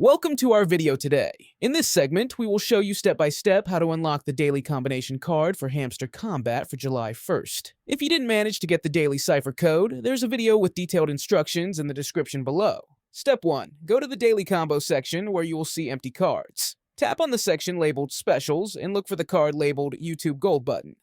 Welcome to our video today. In this segment, we will show you step by step how to unlock the daily combination card for Hamster Kombat for July 1st. If you didn't manage to get the daily Cipher code, there's a video with detailed instructions in the description below. Step 1. Go to the daily combo section where you will see empty cards. Tap on the section labeled Specials and look for the card labeled YouTube Gold button.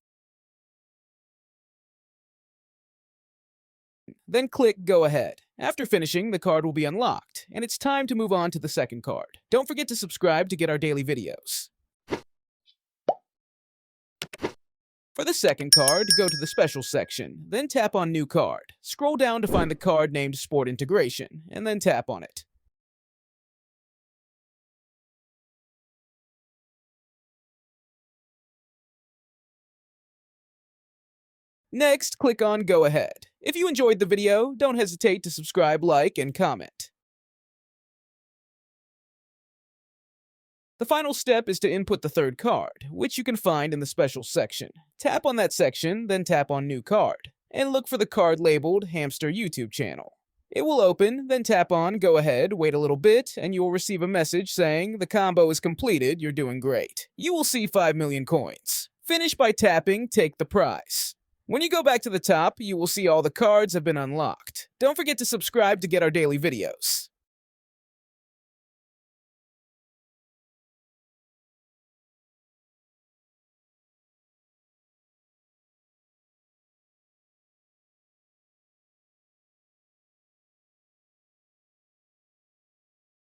Then click Go Ahead. After finishing, the card will be unlocked, and it's time to move on to the second card. Don't forget to subscribe to get our daily videos. For the second card, go to the Specials section, then tap on New Card. Scroll down to find the card named Sport Integration, and then tap on it. Next, click on Go Ahead. If you enjoyed the video, don't hesitate to subscribe, like, and comment. The final step is to input the third card, which you can find in the Specials section. Tap on that section, then tap on New Card, and look for the card labeled Hamster YouTube channel. It will open, then tap on Go Ahead, wait a little bit, and you will receive a message saying, "The combo is completed, you're doing great." You will see 5 million coins. Finish by tapping Take the Prize. When you go back to the top, you will see all the cards have been unlocked. Don't forget to subscribe to get our daily videos.